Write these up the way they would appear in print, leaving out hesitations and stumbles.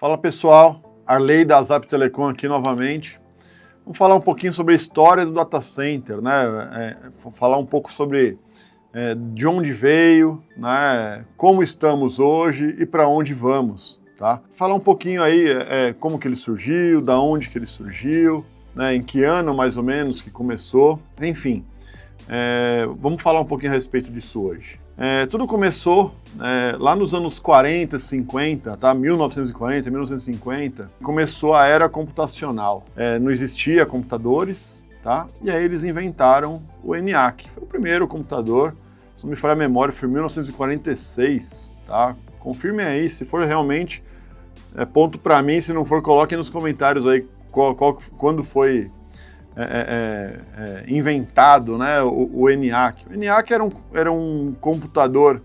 Fala pessoal, Arley da Zap Telecom aqui novamente. Vamos falar um pouquinho sobre a história do data center, né? Falar um pouco sobre de onde veio, né? Como estamos hoje e para onde vamos, tá? Falar um pouquinho aí como que ele surgiu, da onde que ele surgiu, né? Em que ano mais ou menos que começou, enfim. Vamos falar um pouquinho a respeito disso hoje. Tudo começou lá nos anos 40, 50, tá? 1940, 1950, começou a era computacional. Não existia computadores, tá? E aí eles inventaram o ENIAC. Foi o primeiro computador, se não me falha a memória, foi em 1946, tá? Confirmem aí, se for realmente ponto para mim, se não for, coloquem nos comentários aí quando foi inventado, né, o ENIAC. O ENIAC era um computador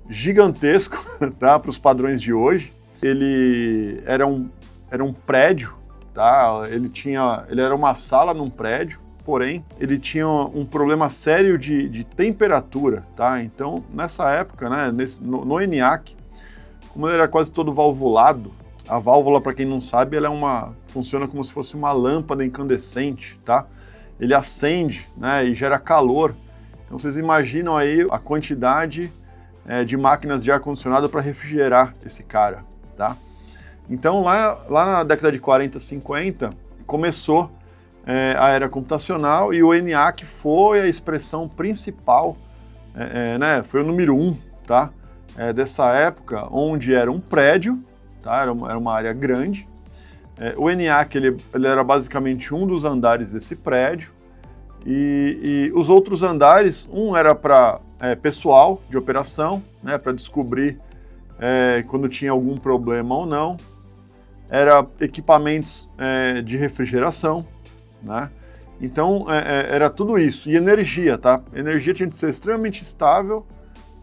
gigantesco, tá, para os padrões de hoje. Ele era um prédio, tá? Ele era uma sala num prédio, porém ele tinha um problema sério de temperatura, tá? Então nessa época, né, no ENIAC, como ele era quase todo valvulado, a válvula, para quem não sabe, ela funciona como se fosse uma lâmpada incandescente, tá? Ele acende, né, e gera calor. Então vocês imaginam aí a quantidade de máquinas de ar-condicionado para refrigerar esse cara, tá? Então lá na década de 40, 50, começou a era computacional e o ENIAC foi a expressão principal, né, foi o número 1, tá? Dessa época, onde era um prédio, tá? Era uma área grande. O ENIAC ele era basicamente um dos andares desse prédio e os outros andares, um era para pessoal de operação, né, para descobrir quando tinha algum problema ou não, era equipamentos de refrigeração, né? Então era tudo isso, e energia, tá? A energia tinha de ser extremamente estável,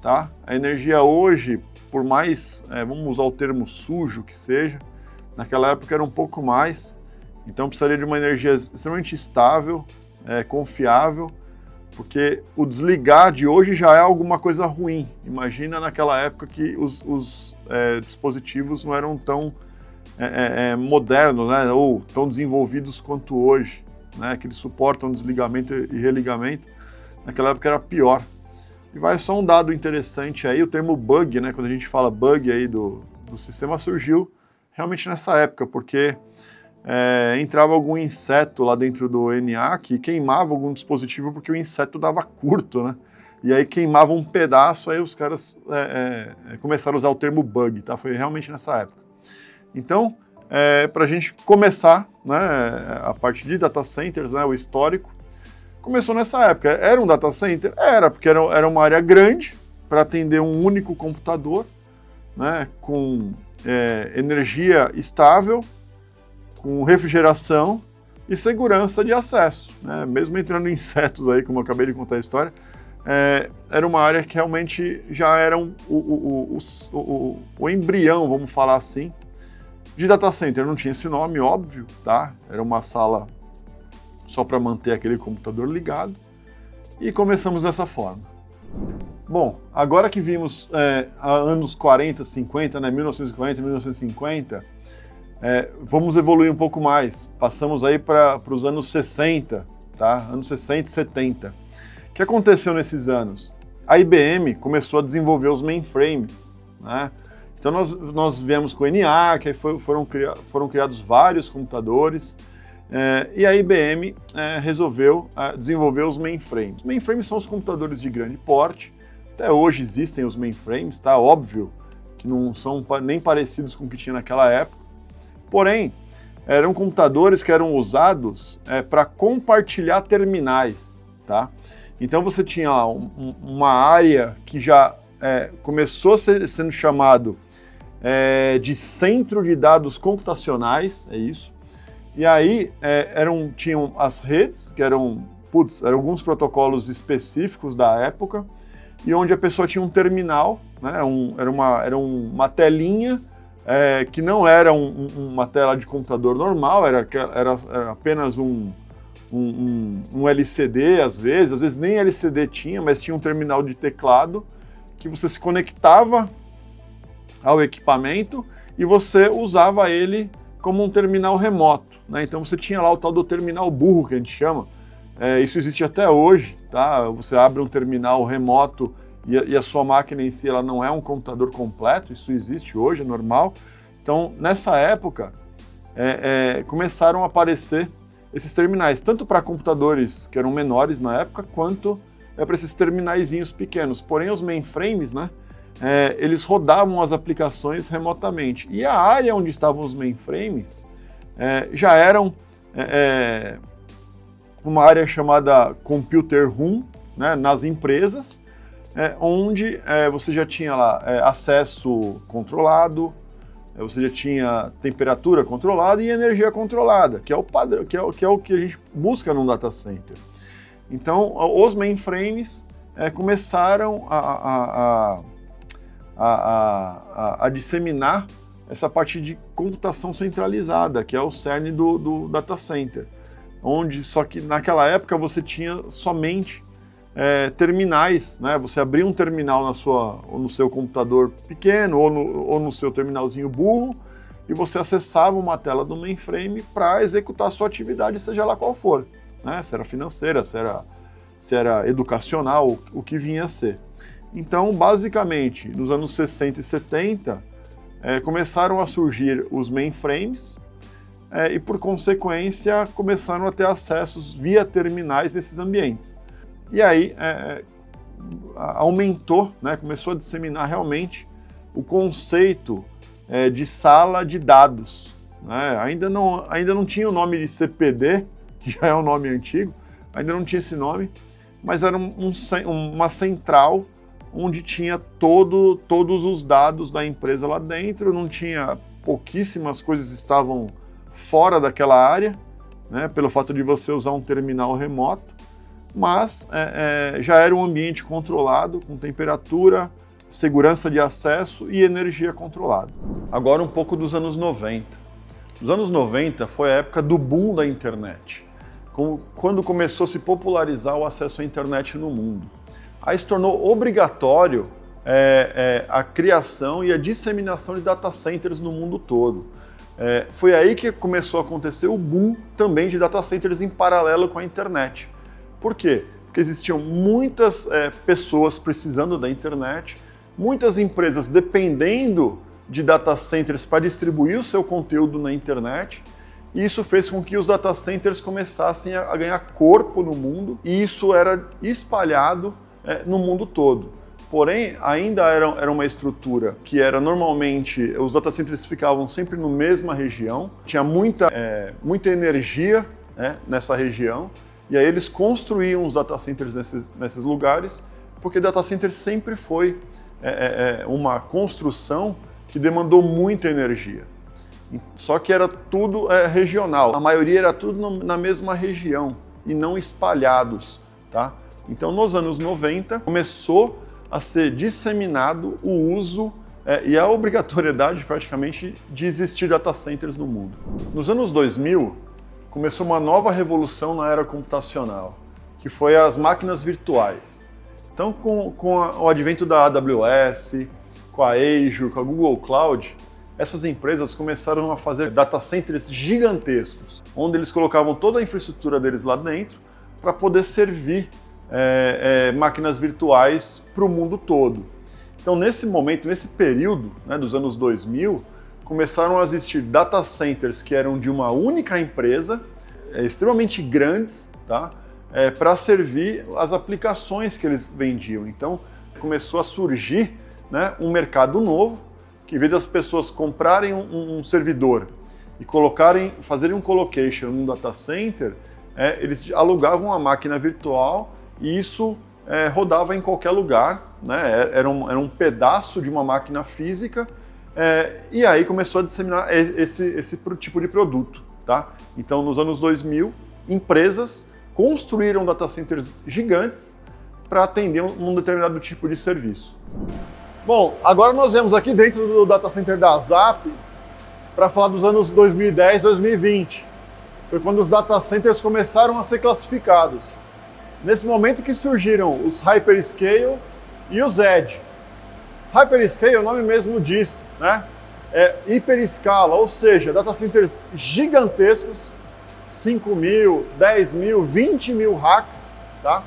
tá? A energia hoje, por mais, vamos usar o termo sujo que seja, naquela época era um pouco mais, então precisaria de uma energia extremamente estável, confiável, porque o desligar de hoje já é alguma coisa ruim. Imagina naquela época que os dispositivos não eram tão modernos, né, ou tão desenvolvidos quanto hoje, né, que eles suportam desligamento e religamento. Naquela época era pior. E vai só um dado interessante aí, o termo bug, né, quando a gente fala bug aí do sistema, surgiu realmente nessa época, porque entrava algum inseto lá dentro do ENIAC e queimava algum dispositivo porque o inseto dava curto, né? E aí queimava um pedaço, aí os caras começaram a usar o termo bug, tá? Foi realmente nessa época. Então, para a gente começar, né, a parte de data centers, né, o histórico, começou nessa época. Era um data center? Era, porque era uma área grande para atender um único computador, né, com energia estável, com refrigeração e segurança de acesso, né? Mesmo entrando insetos aí, como eu acabei de contar a história, era uma área que realmente já era o embrião, vamos falar assim, de data center. Não tinha esse nome, óbvio, tá? Era uma sala só para manter aquele computador ligado, e começamos dessa forma. Bom, agora que vimos anos 40, 50, né, 1940, 1950, vamos evoluir um pouco mais. Passamos aí para os anos 60, tá? Anos 60 e 70. O que aconteceu nesses anos? A IBM começou a desenvolver os mainframes, né? Então nós viemos com o ENIAC, aí foram criados vários computadores, e a IBM resolveu desenvolver os mainframes. Os mainframes são os computadores de grande porte. Até hoje existem os mainframes, tá? Óbvio que não são nem parecidos com o que tinha naquela época. Porém, eram computadores que eram usados para compartilhar terminais, tá? Então você tinha lá uma área que já começou sendo chamado de centro de dados computacionais, é isso. E aí tinham as redes, que eram alguns protocolos específicos da época, e onde a pessoa tinha um terminal, né, era uma telinha, que não era uma tela de computador normal, era apenas um LCD, às vezes nem LCD tinha, mas tinha um terminal de teclado, que você se conectava ao equipamento e você usava ele como um terminal remoto, né? Então você tinha lá o tal do terminal burro, que a gente chama. Isso existe até hoje, tá? Você abre um terminal remoto e a sua máquina em si ela não é um computador completo, isso existe hoje, é normal. Então, nessa época, começaram a aparecer esses terminais, tanto para computadores que eram menores na época, quanto para esses terminaizinhos pequenos. Porém, os mainframes, né, eles rodavam as aplicações remotamente. E a área onde estavam os mainframes já eram uma área chamada Computer Room, né, nas empresas, onde você já tinha lá acesso controlado, você já tinha temperatura controlada e energia controlada, que é o padrão, que é o que a gente busca num data center. Então, os mainframes começaram a disseminar essa parte de computação centralizada, que é o cerne do data center, só que naquela época você tinha somente terminais, né? Você abria um terminal ou no seu computador pequeno ou no seu terminalzinho burro e você acessava uma tela do mainframe para executar a sua atividade, seja lá qual for, né? Se era financeira, se era educacional, o que vinha a ser. Então, basicamente, nos anos 60 e 70, começaram a surgir os mainframes e, por consequência, começaram a ter acessos via terminais nesses ambientes. E aí aumentou, né, começou a disseminar realmente o conceito de sala de dados, né? Ainda não tinha o nome de CPD, que já é um nome antigo, ainda não tinha esse nome, mas era uma central onde tinha todos os dados da empresa lá dentro, pouquíssimas coisas estavam fora daquela área, né, pelo fato de você usar um terminal remoto, mas já era um ambiente controlado, com temperatura, segurança de acesso e energia controlada. Agora um pouco dos anos 90. Os anos 90 foi a época do boom da internet, quando começou a se popularizar o acesso à internet no mundo. Aí se tornou obrigatório a criação e a disseminação de data centers no mundo todo. Foi aí que começou a acontecer o boom também de data centers em paralelo com a internet. Por quê? Porque existiam muitas pessoas precisando da internet, muitas empresas dependendo de data centers para distribuir o seu conteúdo na internet, e isso fez com que os data centers começassem a ganhar corpo no mundo, e isso era espalhado no mundo todo. Porém, ainda era uma estrutura que era normalmente, os data centers ficavam sempre na mesma região, tinha muita energia nessa região, e aí eles construíam os data centers nesses lugares, porque data center sempre foi uma construção que demandou muita energia. Só que era tudo regional, a maioria era tudo na mesma região e não espalhados, tá? Então, nos anos 90, começou a ser disseminado o uso e a obrigatoriedade, praticamente, de existir data centers no mundo. Nos anos 2000, começou uma nova revolução na era computacional, que foi as máquinas virtuais. Então, com o advento da AWS, com a Azure, com a Google Cloud, essas empresas começaram a fazer data centers gigantescos, onde eles colocavam toda a infraestrutura deles lá dentro para poder servir máquinas virtuais para o mundo todo. Então, nesse momento, nesse período, né, dos anos 2000, começaram a existir data centers que eram de uma única empresa, extremamente grandes, tá? Para servir as aplicações que eles vendiam. Então, começou a surgir, né, um mercado novo, que em vez das pessoas comprarem um servidor e fazerem um colocation num data center, eles alugavam uma máquina virtual e isso rodava em qualquer lugar, né? Era um pedaço de uma máquina física, e aí começou a disseminar esse tipo de produto, tá? Então, nos anos 2000, empresas construíram data centers gigantes para atender um determinado tipo de serviço. Bom, agora nós vemos aqui dentro do data center da ZAP para falar dos anos 2010, 2020. Foi quando os data centers começaram a ser classificados. Nesse momento que surgiram os Hyperscale e os Edge. Hyperscale, o nome mesmo diz, né? hiperescala, ou seja, data centers gigantescos, 5 mil, 10 mil, 20 mil racks, tá?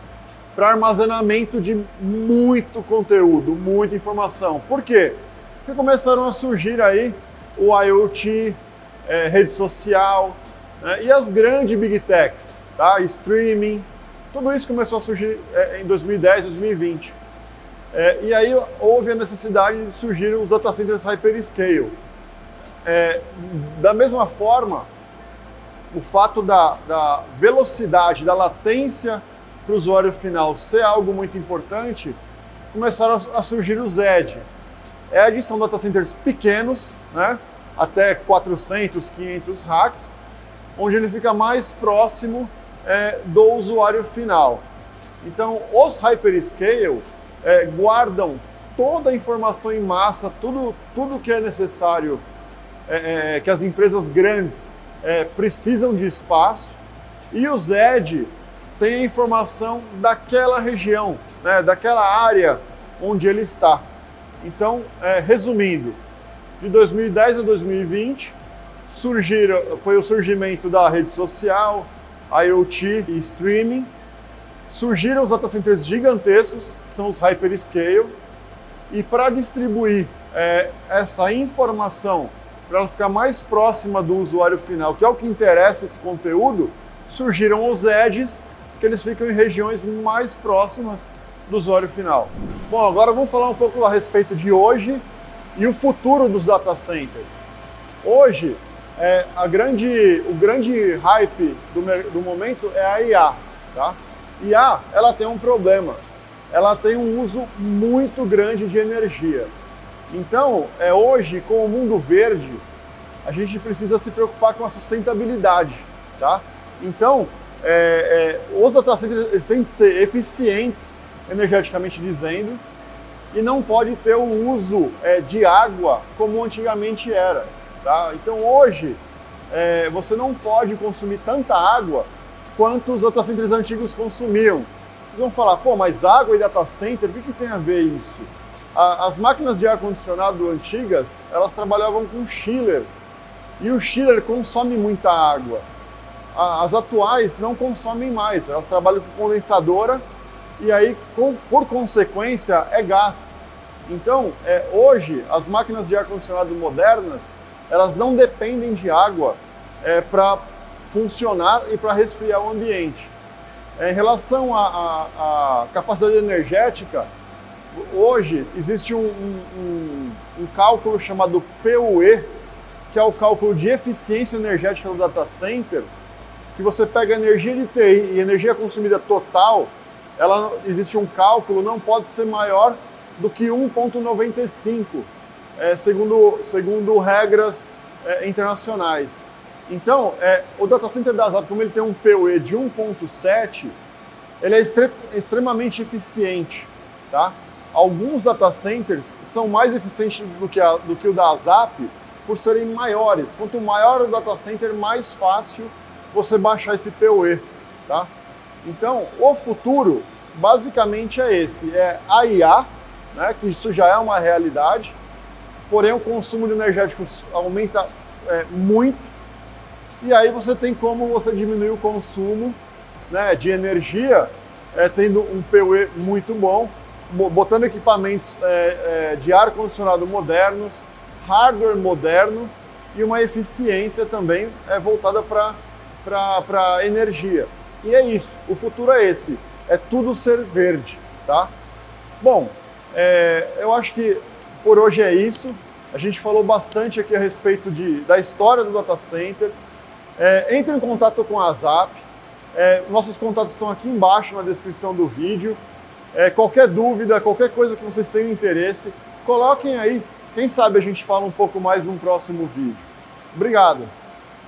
Para armazenamento de muito conteúdo, muita informação. Por quê? Porque começaram a surgir aí o IoT, rede social, né? E as grandes Big Techs, tá? Streaming, tudo isso começou a surgir em 2010, 2020. E aí houve a necessidade de surgir os data centers hyperscale. Da mesma forma, o fato da velocidade, da latência para o usuário final ser algo muito importante, começaram a surgir os Edge. Edge são data centers pequenos, né, até 400, 500 racks, onde ele fica mais próximo do usuário final. Então, os hyperscale guardam toda a informação em massa, tudo que é necessário, que as empresas grandes precisam de espaço, e os Edge têm a informação daquela região, né, daquela área onde ele está. Então, resumindo, de 2010 a 2020, foi o surgimento da rede social, IoT e streaming, surgiram os data centers gigantescos, que são os hyperscale, e para distribuir essa informação, para ela ficar mais próxima do usuário final, que é o que interessa esse conteúdo, surgiram os edges, que eles ficam em regiões mais próximas do usuário final. Bom, agora vamos falar um pouco a respeito de hoje e o futuro dos data centers. Hoje, o grande hype do momento é a IA, tá? IA, ela tem um problema, ela tem um uso muito grande de energia. Então, hoje, com o mundo verde, a gente precisa se preocupar com a sustentabilidade, tá? Então, os data centers têm de ser eficientes, energeticamente dizendo, e não pode ter o uso de água como antigamente era, tá? Então, hoje, você não pode consumir tanta água quanto os data centers antigos consumiam. Vocês vão falar, pô, mas água e data center, o que tem a ver isso? As máquinas de ar-condicionado antigas, elas trabalhavam com chiller, e o chiller consome muita água. As atuais não consomem mais, elas trabalham com condensadora, e aí, por consequência, é gás. Então, hoje, as máquinas de ar-condicionado modernas, elas não dependem de água para funcionar e para resfriar o ambiente. Em relação à capacidade energética, hoje existe um cálculo chamado PUE, que é o cálculo de eficiência energética do data center, que você pega a energia de TI e energia consumida total, existe um cálculo, não pode ser maior do que 1,95, segundo regras internacionais. Então, o data center da ZAP, como ele tem um PUE de 1,7, ele é extremamente eficiente, tá? Alguns data centers são mais eficientes do que o da ZAP por serem maiores. Quanto maior o data center, mais fácil você baixar esse PUE, tá? Então, o futuro basicamente é esse, a IA, né, que isso já é uma realidade, porém o consumo de energéticos aumenta muito, e aí você tem como você diminuir o consumo, né, de energia, tendo um PUE muito bom, botando equipamentos de ar-condicionado modernos, hardware moderno e uma eficiência também voltada para energia. E é isso, o futuro é esse, é tudo ser verde, tá? Bom, eu acho que por hoje é isso. A gente falou bastante aqui a respeito da história do data center. Entre em contato com a ZAP, nossos contatos estão aqui embaixo na descrição do vídeo. Qualquer dúvida, qualquer coisa que vocês tenham interesse, coloquem aí. Quem sabe a gente fala um pouco mais num próximo vídeo. Obrigado!